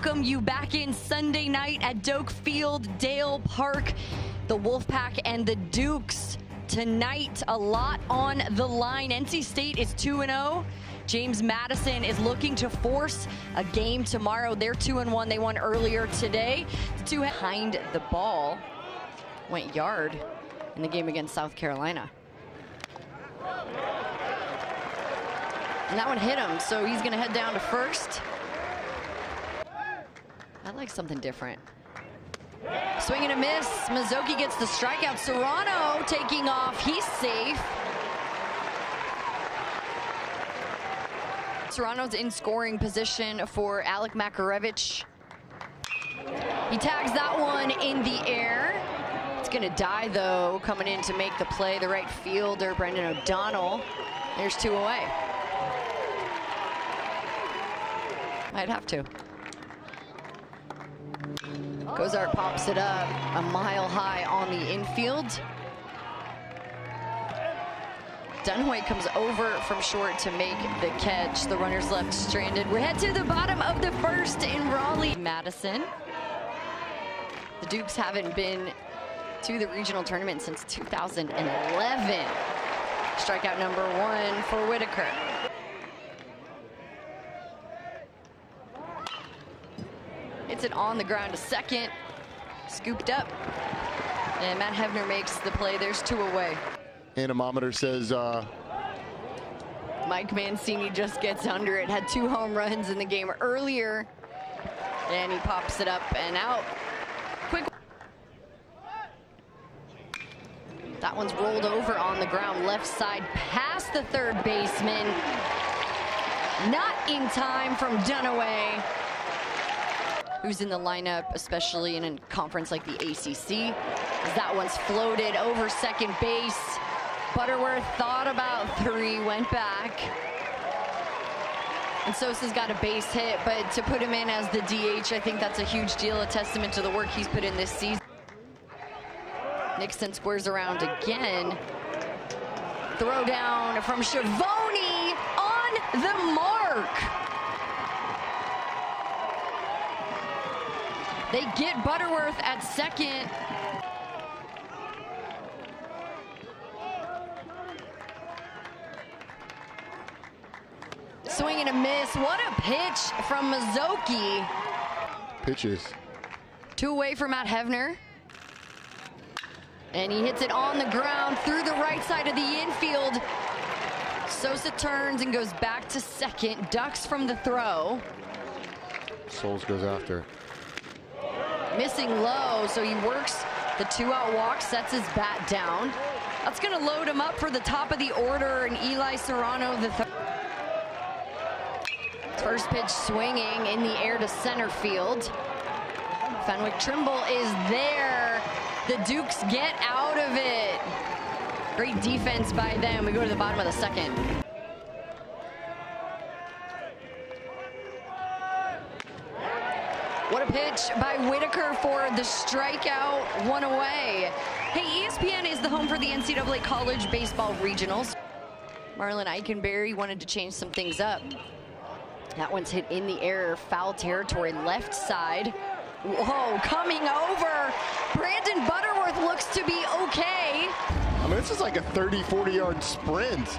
welcome you back in Sunday night at Doak Field, Dale Park. The Wolfpack and the Dukes tonight, a lot on the line. NC State is 2-0. James Madison is looking to force a game tomorrow. They're 2-1. They won earlier today. The two behind the ball went yard in the game against South Carolina. And that one hit him, so he's going to head down to first. I like something different. Swing and a miss. Mazzocchi gets the strikeout. Serrano taking off. He's safe. Serrano's in scoring position for Alec Makarevich. He tags that one in the air. It's going to die, though, coming in to make the play. The right fielder, Brendan O'Donnell. There's two away. Might have to. Gozart pops it up a mile high on the infield. Dunhoy comes over from short to make the catch. The runner's left stranded. We head to the bottom of the first in Raleigh. Madison. The Dukes haven't been to the regional tournament since 2011. Strikeout number 1 for Whitaker. Hits it on the ground to second. Scooped up. And Matt Hevner makes the play. There's two away. Anemometer says Mike Mancini just gets under it. Had 2 home runs in the game earlier. And he pops it up and out. Quick. That one's rolled over on the ground, left side past the third baseman. Not in time from Dunaway, who's in the lineup, especially in a conference like the ACC. As that one's floated over second base. Butterworth thought about 3, went back. And Sosa's got a base hit, but to put him in as the DH, I think that's a huge deal, a testament to the work he's put in this season. Nixon squares around again. Throw down from Schiavone on the mark. They get Butterworth at second. Swing and a miss. What a pitch from Mazzocchi. pitches. 2 away for Matt Hevner. And he hits it on the ground through the right side of the infield. Sosa turns and goes back to second. Ducks from the throw. Souls goes after. Missing low, so he works the 2-out walk, sets his bat down. That's going to load him up for the top of the order, and Eli Serrano the third. First pitch swinging in the air to center field. Fenwick Trimble is there. The Dukes get out of it. Great defense by them. We go to the bottom of the second. What a pitch by Whitaker for the strikeout, 1 away. Hey, ESPN is the home for the NCAA College Baseball Regionals. Marlon Eichenberry wanted to change some things up. That one's hit in the air, foul territory, left side. Whoa, coming over. Brandon Butterworth looks to be okay. I mean, this is like a 30, 40-yard sprint.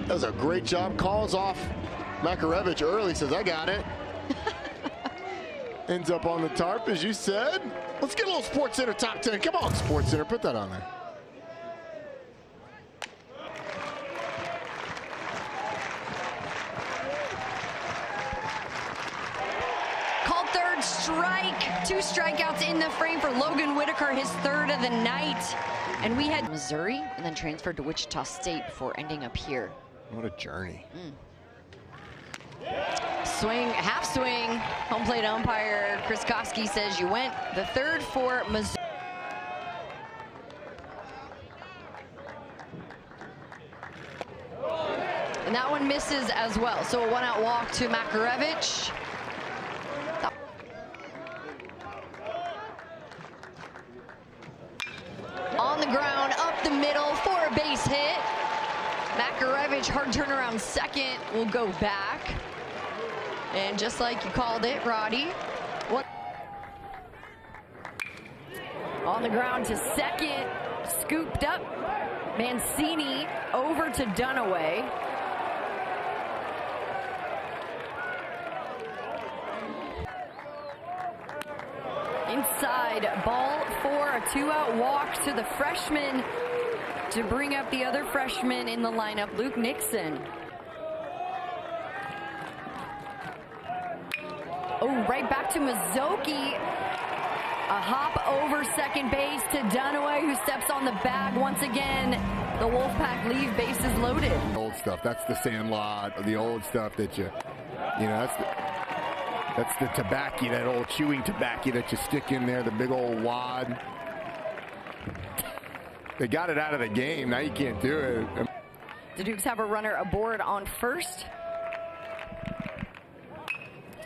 Does a great job, calls off Makarevich early, says, I got it. Ends up on the tarp, as you said. Let's get a little Sports Center top 10. Come on, Sports Center, put that on there. Called third strike. 2 strikeouts in the frame for Logan Whitaker, his 3rd of the night. And we had Missouri and then transferred to Wichita State before ending up here. What a journey. Swing, half swing. Home plate umpire Chris Koski says you went. The 3rd for Missouri. And that one misses as well. So a 1-out walk to Makarevich. On the ground, up the middle for a base hit. Makarevich, hard turnaround second, will go back. And just like you called it, Roddy. On the ground to second, scooped up. Mancini over to Dunaway. Inside, ball for a 2-out walk to the freshman to bring up the other freshman in the lineup, Luke Nixon. Oh, right back to Mazzocchi. A hop over second base to Dunaway, who steps on the bag once again. The Wolfpack leave bases loaded. Old stuff. That's the Sandlot, the old stuff that you know, that's the tobacco, that old chewing tobacco that you stick in there, the big old wad. They got it out of the game. Now you can't do it. The Dukes have a runner aboard on first.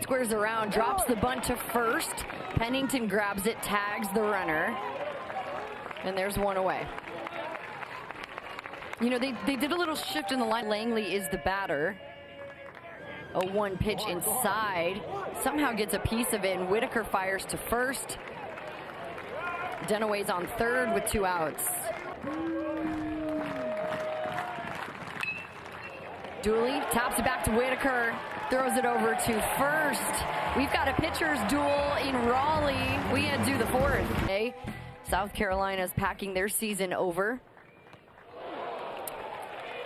Squares around, drops the bunt to first. Pennington grabs it, tags the runner. And there's one away. You know, they did a little shift in the line. Langley is the batter. A 1 pitch inside. Somehow gets a piece of it, and Whitaker fires to first. Dunaway's on third with 2 outs. Dooley taps it back to Whitaker. Throws it over to first. We've got a pitcher's duel in Raleigh. We had to do the fourth. Okay. South Carolina's packing their season over.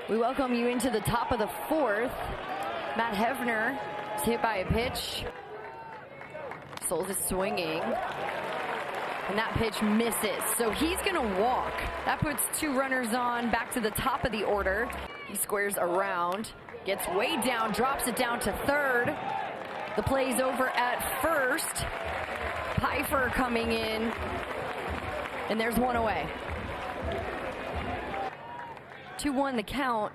We welcome you into the top of the fourth. Matt Hefner is hit by a pitch. Souls is swinging. And that pitch misses. So he's going to walk. That puts 2 runners on, back to the top of the order. He squares around. Gets way down, drops it down to third. The play's over at first. Pfeiffer coming in. And there's one away. 2-1 the count.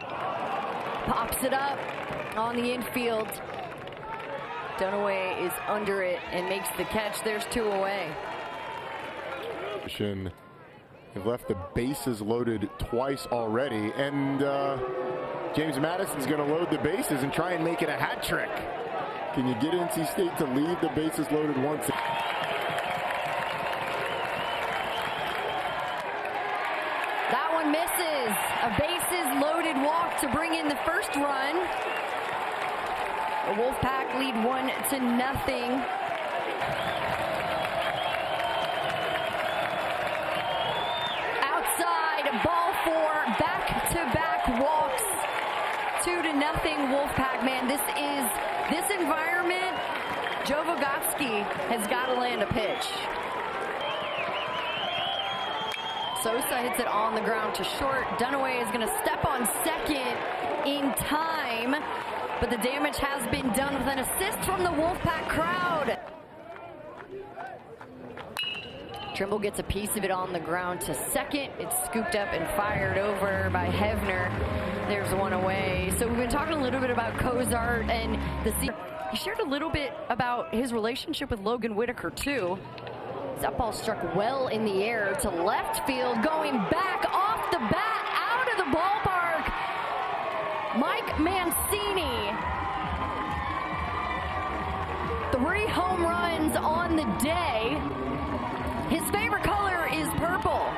Pops it up on the infield. Dunaway is under it and makes the catch. There's 2 away. They've left the bases loaded twice already, and James Madison's going to load the bases and try and make it a hat trick. Can you get NC State to leave the bases loaded once? That one misses. A bases loaded walk to bring in the first run. The Wolfpack lead 1-0. Outside, ball 4, back-to-back walks. 2-0 Wolfpack. Man, this environment, Joe Vogotsky has got to land a pitch. Sosa hits it on the ground to short. Dunaway is going to step on second in time, but the damage has been done with an assist from the Wolfpack crowd. Trimble gets a piece of it on the ground to second. It's scooped up and fired over by Hefner. There's one away. So we've been talking a little bit about Cozart and he shared a little bit about his relationship with Logan Whitaker too. That ball struck well in the air to left field, going back off the bat, out of the ballpark. Mike Mancini. 3 home runs on the day. His favorite color is purple,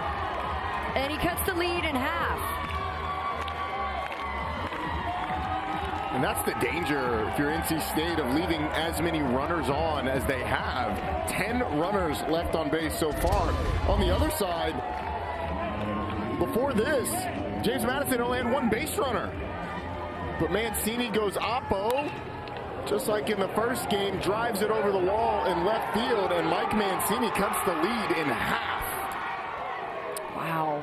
and he cuts the lead in half. And that's the danger if you're NC State of leaving as many runners on as they have. 10 runners left on base so far. On the other side, before this, James Madison only had 1 base runner. But Mancini goes oppo, just like in the first game, drives it over the wall in left field, and Mike Mancini cuts the lead in half. Wow.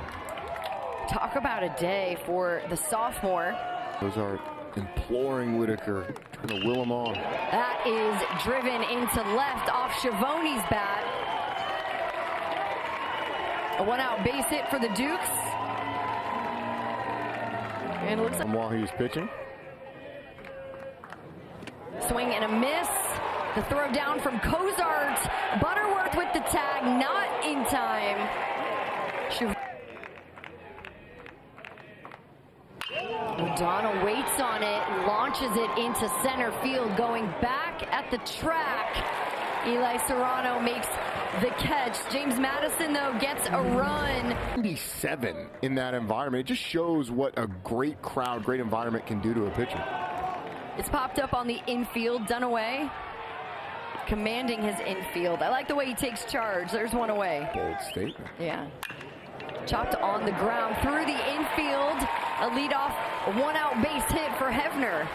Talk about a day for the sophomore. Those are imploring Whitaker, trying to will him on. That is driven into left off Schiavone's bat. A 1-out base hit for the Dukes. And it looks like while he was pitching. Swing and a miss. The throw down from Cozart. Butterworth with the tag, not in time. Donald waits on it, launches it into center field, going back at the track. Eli Serrano makes the catch. James Madison, though, gets a run. 97 in that environment. It just shows what a great crowd, great environment can do to a pitcher. It's popped up on the infield. Dunaway commanding his infield. I like the way he takes charge. There's one away. Bold statement. Yeah. Chopped on the ground through the infield. A leadoff, one-out base hit for Hefner.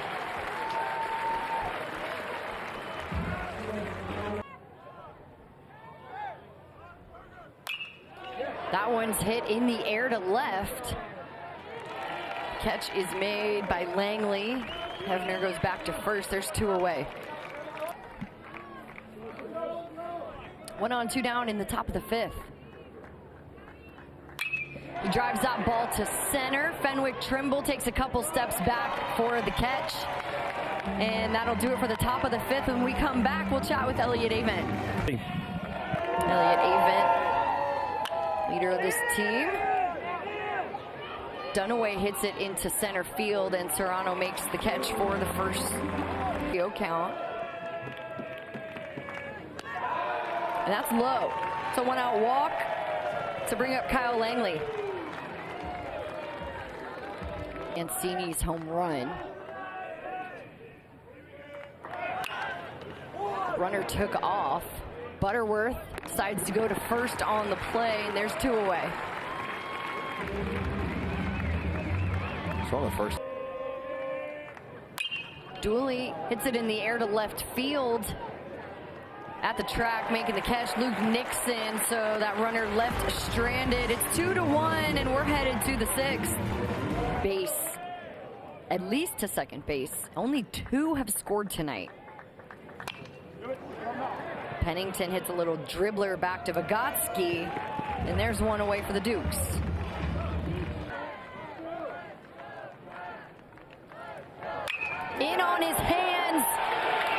That one's hit in the air to left. Catch is made by Langley. Hefner goes back to first. There's two away. 1 on, 2 down in the top of the 5th. He drives that ball to center. Fenwick Trimble takes a couple steps back for the catch. And that'll do it for the top of the 5th. When we come back, we'll chat with Elliot Avent. Elliot Avent, leader of this team. Dunaway hits it into center field, and Serrano makes the catch for the first count. And that's low. It's a 1-out walk to bring up Kyle Langley. Mancini's home run. Runner took off. Butterworth decides to go to first on the play, and there's 2 away. Saw the first. Dooley hits it in the air to left field. At the track, making the catch, Luke Nixon. So that runner left stranded. It's 2-1, and we're headed to the 6th. Base, at least to second base. Only 2 have scored tonight. Pennington hits a little dribbler back to Vygotsky, and there's 1 away for the Dukes. In on his hands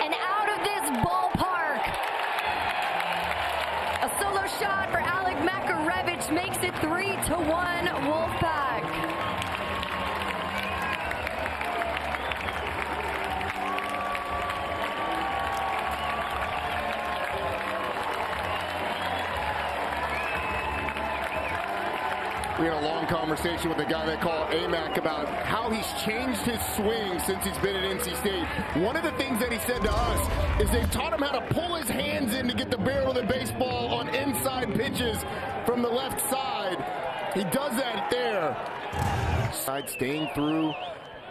and out of this ballpark. A solo shot for Alec Makarevich makes it 3-1 Wolfpack. We had a long conversation with a guy they call AMAC about how he's changed his swing since he's been at NC State. One of the things that he said to us is they've taught him how to pull his hands in to get the barrel of the baseball on inside pitches from the left side. He does that there. Side staying through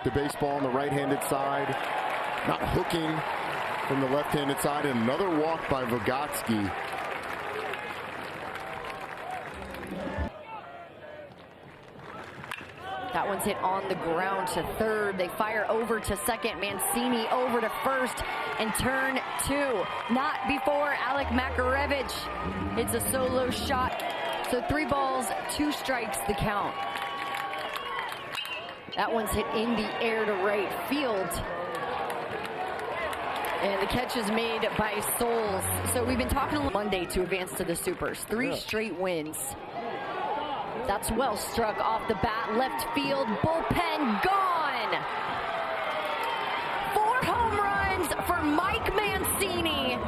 the baseball on the right-handed side, not hooking from the left-handed side, and another walk by Vygotsky. That one's hit on the ground to third. They fire over to second. Mancini over to first, and turn 2. Not before Alec Makarevich hits a solo shot. So 3 balls, 2 strikes the count. That one's hit in the air to right field. And the catch is made by Souls. So we've been talking Monday to advance to the Supers. 3 straight wins. That's well struck off the bat, left field, bullpen gone. 4 home runs for Mike Mancini.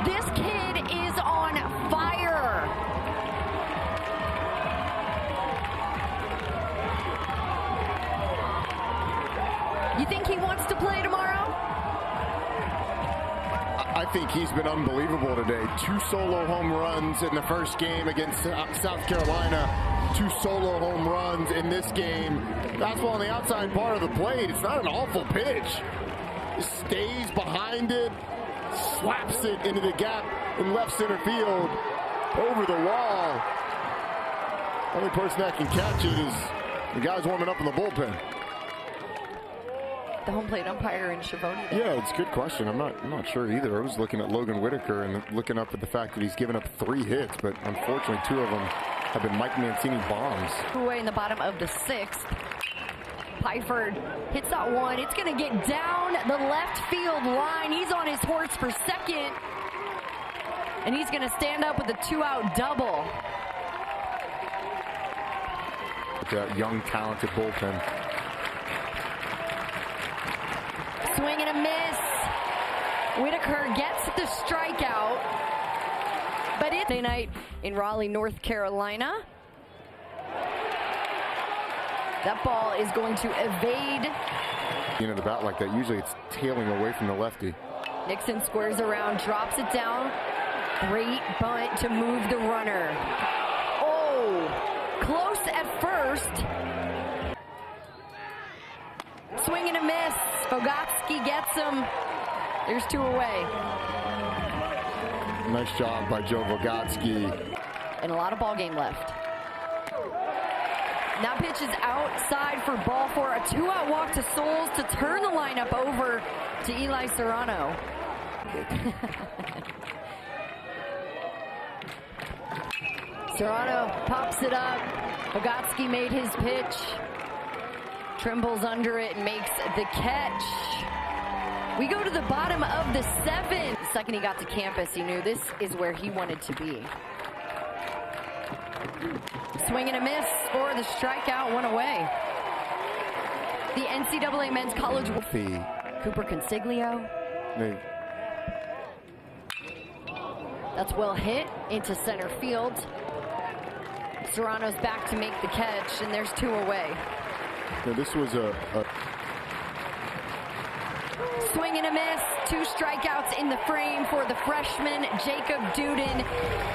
This kid is on fire. You think he wants to play tomorrow? I think he's been unbelievable today. 2 solo home runs in the first game against South Carolina. 2 solo home runs in this game. Fastball on the outside part of the plate. It's not an awful pitch. It stays behind it, slaps it into the gap in left center field, over the wall. Only person that can catch it is the guys warming up in the bullpen. The home plate umpire in Schiavone. Yeah, it's a good question. I'm not sure either. I was looking at Logan Whitaker and looking up at the fact that he's given up 3 hits, but unfortunately 2 of them have been Mike Mancini bombs. Away in the bottom of the 6th. Pfeiffer hits that one. It's going to get down the left field line. He's on his horse for second, and he's going to stand up with a 2-out double. That young, talented bullpen. Swing and a miss. Whitaker gets the strikeout. But it's Thursday night in Raleigh, North Carolina. That ball is going to evade. The bat like that, usually it's tailing away from the lefty. Nixon squares around, drops it down. Great bunt to move the runner. Oh, close at first. Swing and a miss. Fogatsky gets him. There's 2 away. Nice job by Joe Fogatsky. And a lot of ball game left. Now pitch is outside for ball 4. A 2-out walk to Souls to turn the lineup over to Eli Serrano. Serrano pops it up. Fogatsky made his pitch. Trimble's under it and makes the catch. We go to the bottom of the 7th. The second he got to campus, he knew this is where he wanted to be. Swing and a miss for the strikeout, 1 away. The NCAA men's college. Cooper Consiglio. That's well hit into center field. Serrano's back to make the catch, and there's 2 away. Yeah, this was a swing and a miss. 2 strikeouts in the frame for the freshman Jacob Duden.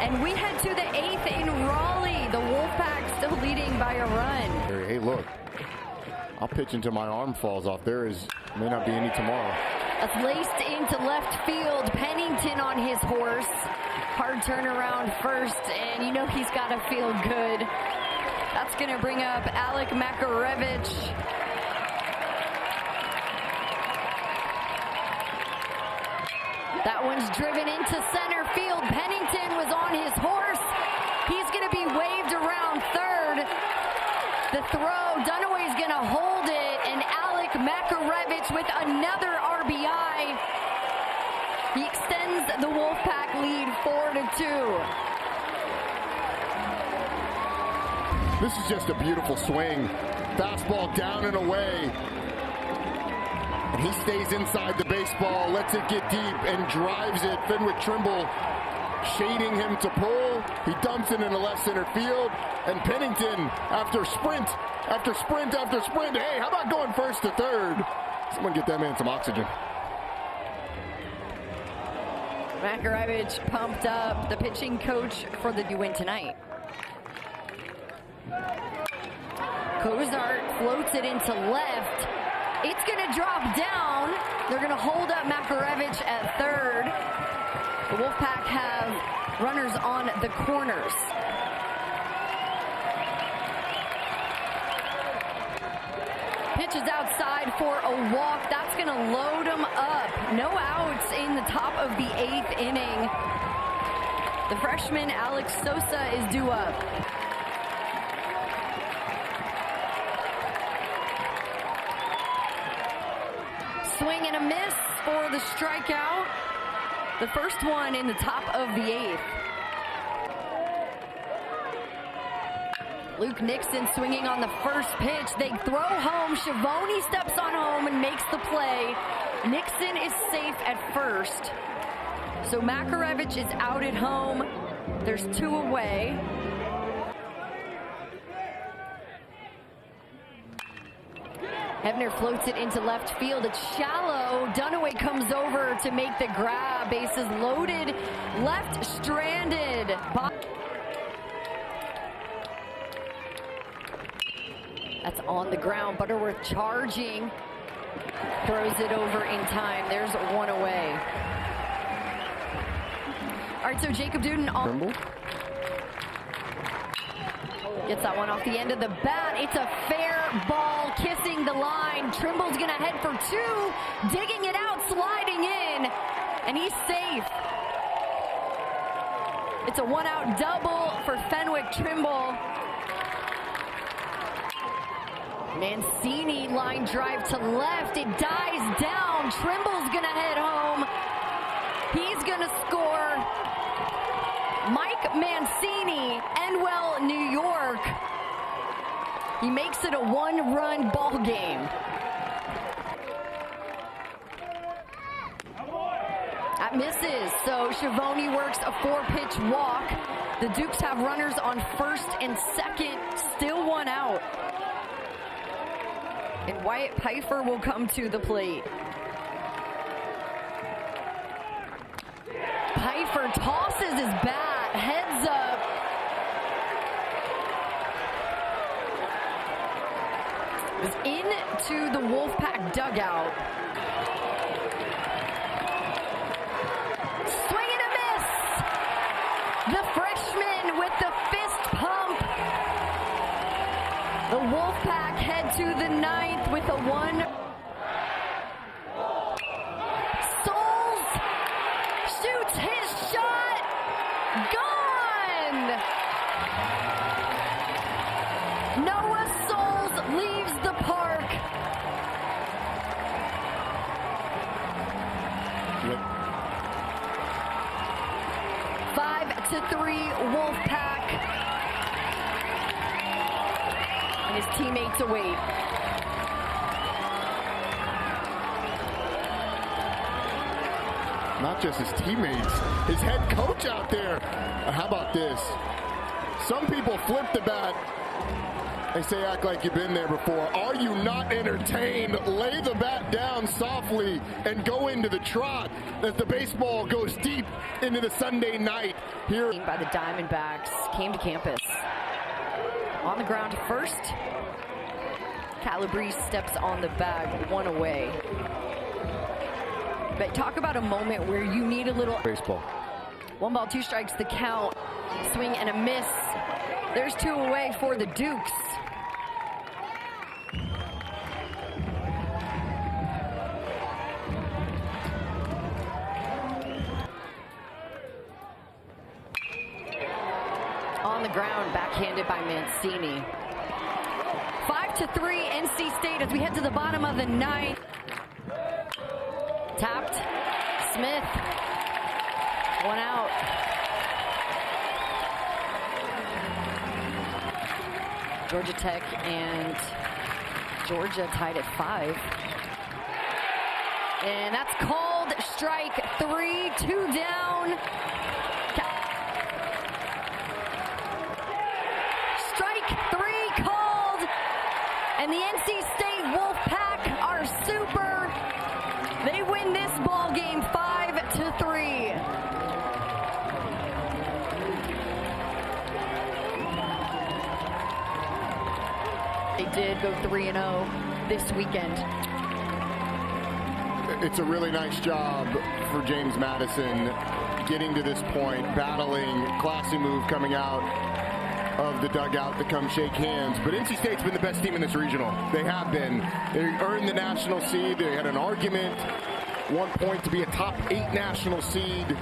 And we head to the 8th in Raleigh. The Wolfpack still leading by a run. Hey, look. I'll pitch until my arm falls off. May not be any tomorrow. That's laced into left field. Pennington on his horse. Hard turnaround first, and you know he's got to feel good. That's going to bring up Alec Makarevich. That one's driven into center field. Pennington was on his horse. He's going to be waved around third. The throw, Dunaway's going to hold it, and Alec Makarevich with another RBI. He extends the Wolfpack lead 4-2. This is just a beautiful swing. Fastball down and away. And he stays inside the baseball, lets it get deep, and drives it. Fenwick Trimble shading him to pull. He dumps it into left center field. And Pennington, after sprint, after sprint, after sprint, hey, how about going first to third? Someone get that man some oxygen. Makarevich pumped up. The pitching coach for the win tonight. Cozart floats it into left. It's going to drop down. They're going to hold up Makarevich at third. The Wolfpack have runners on the corners. Pitch is outside for a walk. That's going to load them up. No outs in the top of the 8th inning. The freshman Alex Sosa is due up. Swing and a miss for the strikeout. The first one in the top of the 8th. Luke Nixon swinging on the first pitch. They throw home. Schiavone steps on home and makes the play. Nixon is safe at first. So Makarevich is out at home. There's 2 away. Hebner floats it into left field. It's shallow. Dunaway comes over to make the grab. Bases loaded. Left stranded. That's on the ground. Butterworth charging. Throws it over in time. There's 1 away. All right, so Jacob Duden on. Trimble. Gets that one off the end of the bat. It's a fair ball, kissing the line. Trimble's gonna head for 2, digging it out, sliding in, and he's safe. It's a 1-out double for Fenwick Trimble. Mancini line drive to left. It dies down. Trimble's gonna head home. He's gonna score. Mike Mancini, Enwell, New York. He makes it a 1-run ball game. That misses, so Schiavone works a 4-pitch walk. The Dukes have runners on first and second, still one out. And Wyatt Pfeiffer will come to the plate. Pfeiffer tosses his bat, heads up. Is into the Wolfpack dugout. Swing and a miss. The freshman with the fist pump. The Wolfpack head to the ninth with a 1. Souls shoots his shot. Gone. Noah Souls leaves the park. Yep. 5-3 Wolfpack. And his teammates await. Not just his teammates, his head coach out there. How about this? Some people flip the bat. They say act like you've been there before. Are you not entertained? Lay the bat down softly and go into the trot as the baseball goes deep into the Sunday night here. By the Diamondbacks, came to campus. On the ground first. Calabrese steps on the bag, 1 away. But talk about a moment where you need a little Baseball. 1 ball, 2 strikes, the count. Swing and a miss. There's 2 away for the Dukes. On the ground, backhanded by Mancini. 5-3 NC State as we head to the bottom of the 9th. Tapped. Smith. 1 out. Georgia Tech and Georgia tied at 5. And that's called strike 3, 2 down. Strike 3 called. And the NC State Wolfpack are super. They win this ball game 5-3. They did go 3-0 this weekend. It's a really nice job for James Madison getting to this point, battling, classy move coming out of the dugout to come shake hands. But NC State's been the best team in this regional. They have been. They earned the national seed. They had an argument, 1 point to be a top 8 national seed.